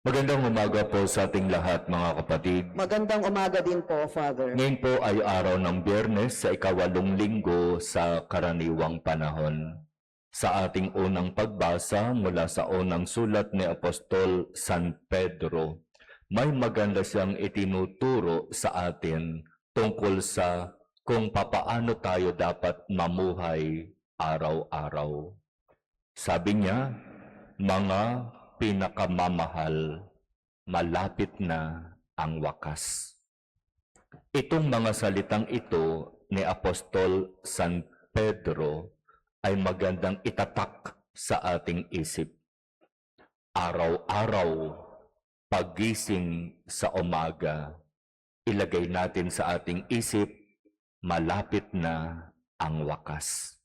Magandang umaga po sa ating lahat, mga kapatid. Magandang umaga din po, Father. Ngayon po ay araw ng Biyernes sa ikawalong linggo sa karaniwang panahon. Sa ating unang pagbasa mula sa unang sulat ni Apostol San Pedro, may maganda siyang itinuturo sa atin tungkol sa kung papaano tayo dapat mamuhay araw-araw. Sabi niya, mga pinakamamahal, malapit na ang wakas. Itong mga salitang ito ni Apostol San Pedro ay magandang itatak sa ating isip. Araw-araw, paggising sa umaga, ilagay natin sa ating isip, malapit na ang wakas.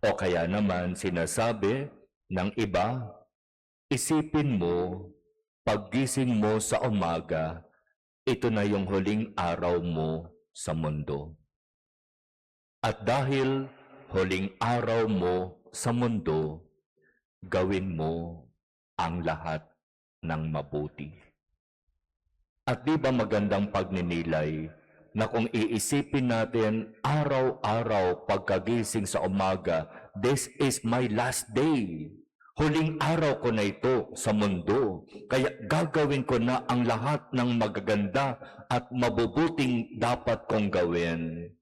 O kaya naman sinasabi ng iba, isipin mo, paggising mo sa umaga, ito na yung huling araw mo sa mundo. At dahil huling araw mo sa mundo, gawin mo ang lahat ng mabuti. At di ba magandang pagninilay na kung iisipin natin araw-araw pagkagising sa umaga, this is my last day. Huling araw ko na ito sa mundo, kaya gagawin ko na ang lahat ng magaganda at mabubuting dapat kong gawin.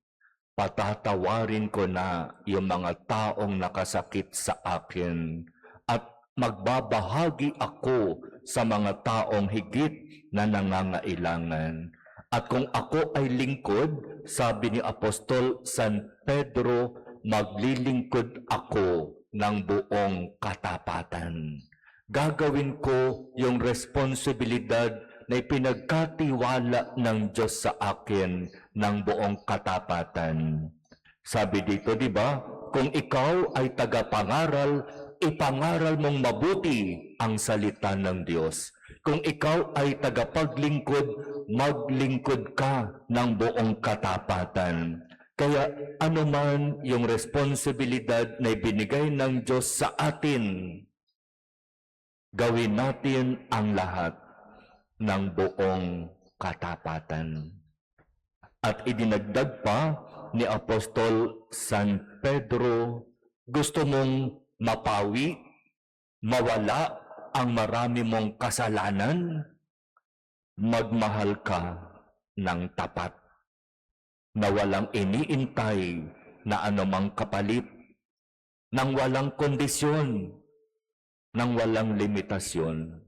Patatawarin ko na yung mga taong nakasakit sa akin at magbabahagi ako sa mga taong higit na nangangailangan. At kung ako ay lingkod, sabi ni Apostol San Pedro, maglilingkod ako ng buong katapatan. Gagawin ko yung responsibilidad na ipinagkatiwala ng Diyos sa akin ng buong katapatan. Sabi dito, di ba? Kung ikaw ay tagapangaral, ipangaral mong mabuti ang salita ng Diyos. Kung ikaw ay tagapaglingkod, maglingkod ka ng buong katapatan. Kaya anuman yung responsibilidad na ibinigay ng Diyos sa atin, gawin natin ang lahat ng buong katapatan. At idinagdag pa ni Apostol San Pedro, gusto mong mapawi, mawala ang marami mong kasalanan, magmahal ka ng tapat, na walang iniintay na anumang kapalit, nang walang kondisyon, nang walang limitasyon.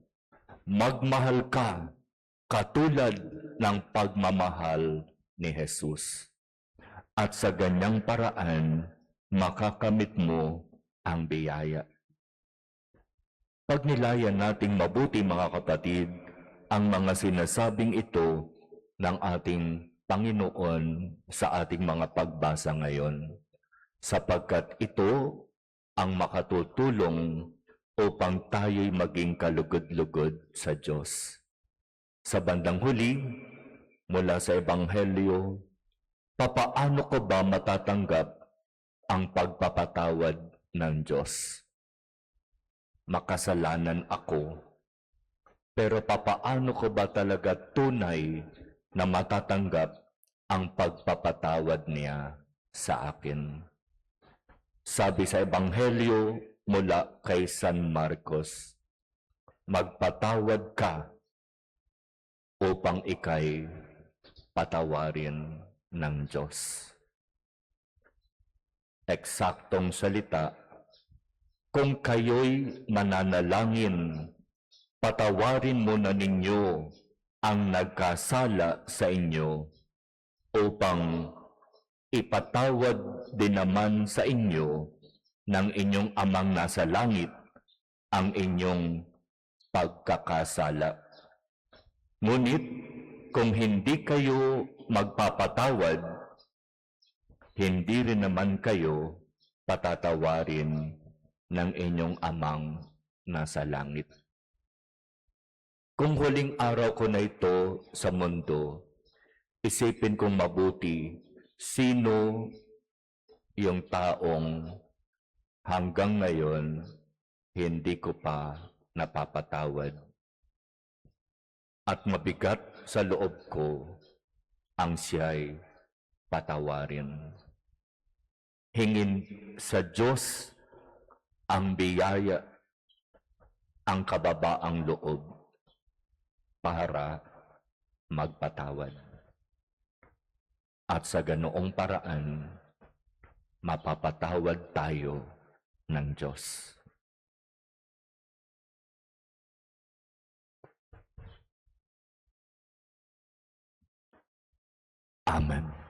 Magmahal ka katulad ng pagmamahal ni Jesus. At sa ganyang paraan, makakamit mo ang biyaya. Pagnilayan nating mabuti, mga kapatid, ang mga sinasabing ito ng ating Panginoon sa ating mga pagbasa ngayon, sapagkat ito ang makatutulong upang tayo'y maging kalugod-lugod sa Diyos. Sa bandang huli, mula sa Ebanghelyo, papaano ko ba matatanggap ang pagpapatawad ng Diyos? Makasalanan ako, pero papaano ko ba talaga tunay na matatanggap ang pagpapatawad niya sa akin? Sabi sa Ebanghelyo mula kay San Marcos, magpatawad ka upang ikay patawarin ng Diyos. Eksaktong salita, kung kayo'y mananalangin, patawarin muna ninyo ang nagkasala sa inyo upang ipatawad din naman sa inyo ng inyong amang nasa langit ang inyong pagkakasala. Ngunit kung hindi kayo magpapatawad, hindi rin naman kayo patatawarin ng inyong amang nasa langit. Kung huling araw ko na ito sa mundo, isipin kong mabuti sino yung taong hanggang ngayon hindi ko pa napapatawad. at mabigat sa loob ko ang siya'y patawarin. Hingin sa Diyos ang biyaya, ang kababaang loob para magpatawad. At sa ganoong paraan, mapapatawad tayo ng Diyos. Amen.